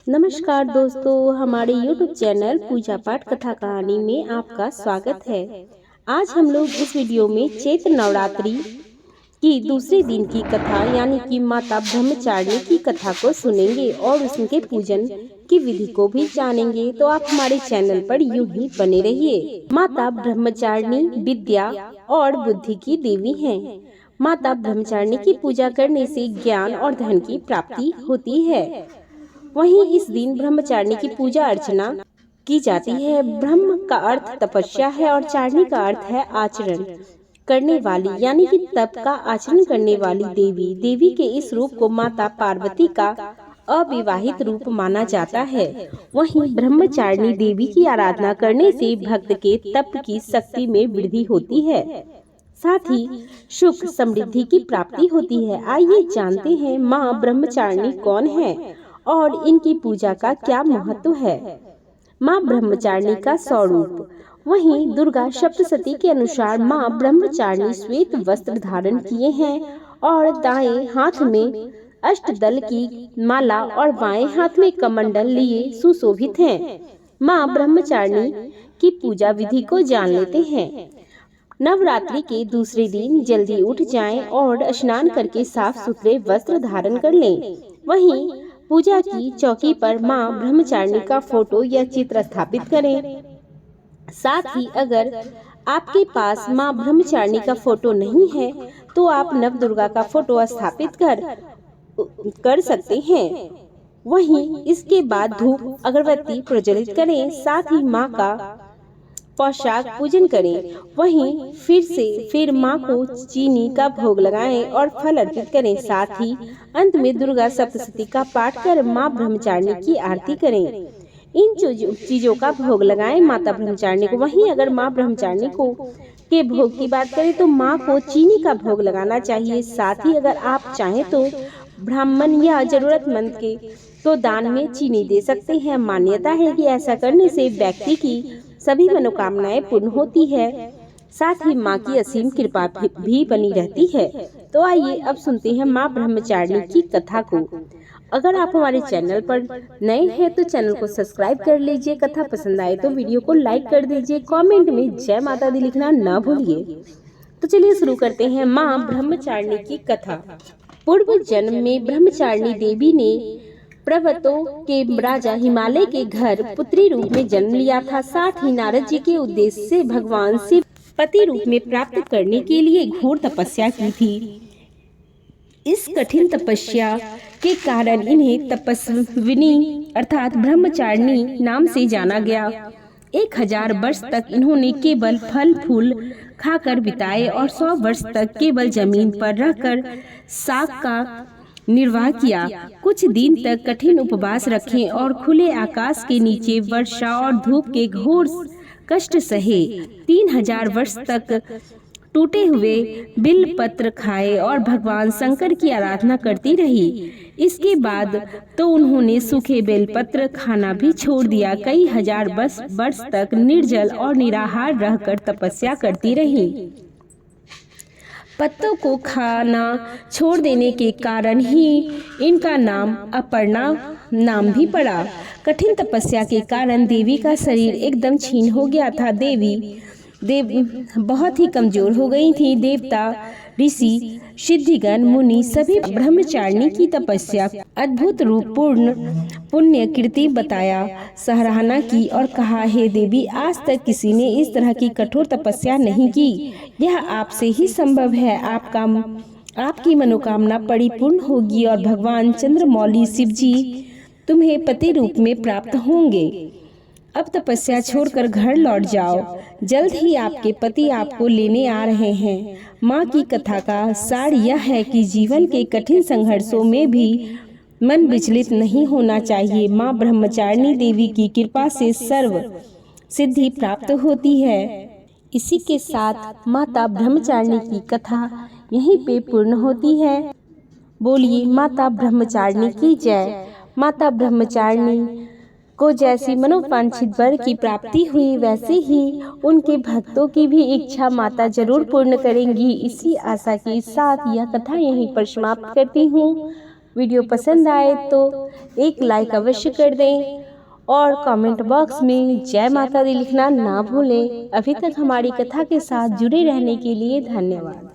नमस्कार दोस्तों, हमारे YouTube चैनल पूजा पाठ कथा कहानी में आपका स्वागत है। आज हम लोग इस वीडियो में चैत्र नवरात्रि की दूसरे दिन की कथा यानी कि माता ब्रह्मचारिणी की कथा को सुनेंगे और उसके पूजन की विधि को भी जानेंगे। तो आप हमारे चैनल पर यूं ही बने रहिए। माता ब्रह्मचारिणी विद्या और बुद्धि की देवी हैं। माता ब्रह्मचारिणी की पूजा करने से ज्ञान और धन की प्राप्ति होती है। वहीं इस दिन ब्रह्मचारिणी की पूजा अर्चना की जाती है। ब्रह्म का अर्थ तपस्या है और चारिणी का अर्थ है आचरण करने वाली, यानी कि तप का आचरण करने वाली देवी। देवी के इस रूप को माता पार्वती का अविवाहित रूप माना जाता है। वहीं ब्रह्मचारिणी देवी की आराधना करने से भक्त के तप की शक्ति में वृद्धि होती है, साथ ही सुख समृद्धि की प्राप्ति होती है। आइए जानते हैं माँ ब्रह्मचारिणी कौन है और इनकी पूजा का क्या महत्व है। माँ ब्रह्मचारिणी का स्वरूप। वहीं दुर्गा सप्तशती के अनुसार माँ ब्रह्मचारिणी श्वेत वस्त्र धारण किए हैं और दाएं हाथ में अष्टदल की माला और बाएं हाथ में कमंडल लिए सुशोभित हैं। माँ ब्रह्मचारिणी की पूजा विधि को जान लेते हैं। नवरात्रि के दूसरे दिन जल्दी उठ जाएं और स्नान करके साफ सुथरे वस्त्र धारण कर लें। वहीं पूजा की चौकी पर माँ ब्रह्मचारिणी का फोटो या चित्र स्थापित करें। साथ ही अगर आपके पास माँ ब्रह्मचारिणी का फोटो नहीं है तो आप नवदुर्गा का फोटो स्थापित कर सकते हैं। वहीं इसके बाद धूप अगरबत्ती प्रज्वलित करें। साथ ही माँ का पोशाक पूजन करें। वहीं फिर माँ को चीनी का भोग लगाएं और फल अर्पित करें। साथ ही अंत में दुर्गा सप्तशती का पाठ कर माँ ब्रह्मचारिणी की आरती करें। इन चीजों का भोग लगाएं माता ब्रह्मचारिणी को। वहीं अगर माँ ब्रह्मचारिणी को के भोग की बात करें तो माँ को चीनी का भोग लगाना चाहिए। साथ ही अगर आप चाहें तो ब्राह्मण या जरूरतमंद के तो दान में चीनी दे सकते हैं। मान्यता है कि ऐसा करने से व्यक्ति की सभी मनोकामनाएं पूर्ण होती है, साथ ही माँ की असीम कृपा भी बनी रहती है। तो आइए अब सुनते हैं माँ ब्रह्मचारिणी की कथा को। अगर आप हमारे चैनल पर नए हैं तो चैनल को सब्सक्राइब कर लीजिए। कथा पसंद आए तो वीडियो को लाइक कर दीजिए। कमेंट में जय माता दी लिखना न भूलिए। तो चलिए शुरू करते हैं माँ ब्रह्मचारिणी की कथा। पूर्व जन्म में ब्रह्मचारिणी देवी ने पर्वतों के राजा हिमालय के घर पुत्री रूप में जन्म लिया था। साथ ही नारद जी के उद्देश्य से भगवान शिव पति रूप में प्राप्त करने के लिए घोर तपस्या की थी। इस कठिन तपस्या के कारण इन्हें तपस्विनी अर्थात ब्रह्मचारिणी नाम से जाना गया। 1000 वर्ष तक इन्होंने केवल फल फूल खाकर बिताए और 100 वर्ष तक केवल जमीन पर रहकर साग का निर्वाह किया। कुछ दिन तक कठिन उपवास रखे और खुले आकाश के नीचे वर्षा और धूप के घोर कष्ट सहे। 3000 वर्ष तक टूटे हुए बिल पत्र खाए और भगवान शंकर की आराधना करती रही। इसके बाद तो उन्होंने सूखे बेल पत्र खाना भी छोड़ दिया। कई हजार वर्ष तक निर्जल और निराहार रहकर तपस्या करती रही। पत्तों को खाना छोड़ देने के कारण ही इनका नाम अपर्णा नाम भी पड़ा। कठिन तपस्या के कारण देवी का शरीर एकदम क्षीण हो गया था। देवी बहुत ही कमजोर हो गई थी। देवता ऋषि सिद्धिगण मुनि सभी ब्रह्मचारिणी की तपस्या अद्भुत रूप पूर्ण पुण्य कीर्ति बताया, सराहना की और कहा, हे देवी, आज तक किसी ने इस तरह की कठोर तपस्या नहीं की। यह आपसे ही संभव है। आपकी मनोकामना परिपूर्ण होगी और भगवान चंद्रमौली शिव जी तुम्हें पति रूप में प्राप्त होंगे। अब तपस्या छोड़कर घर लौट जाओ। जल्द ही आपके पति आपको लेने आ रहे हैं। माँ की कथा का सार यह है कि जीवन के कठिन संघर्षों में भी मन विचलित नहीं होना चाहिए। माँ ब्रह्मचारिणी देवी की कृपा से सर्व सिद्धि प्राप्त होती है। इसी के साथ माता ब्रह्मचारिणी की कथा यहीं पे पूर्ण होती है। बोलिए माता ब्रह्मचारिणी की जय। माता ब्रह्मचारिणी को जैसी मनोवांछित वर की प्राप्ति हुई वैसे ही उनके भक्तों की भी इच्छा माता जरूर पूर्ण करेंगी। इसी आशा के साथ यह कथा यहीं पर समाप्त करती हूँ। वीडियो पसंद आए तो एक लाइक अवश्य कर दें और कमेंट बॉक्स में जय माता दी लिखना ना भूलें। अभी तक हमारी कथा के साथ जुड़े रहने के लिए धन्यवाद।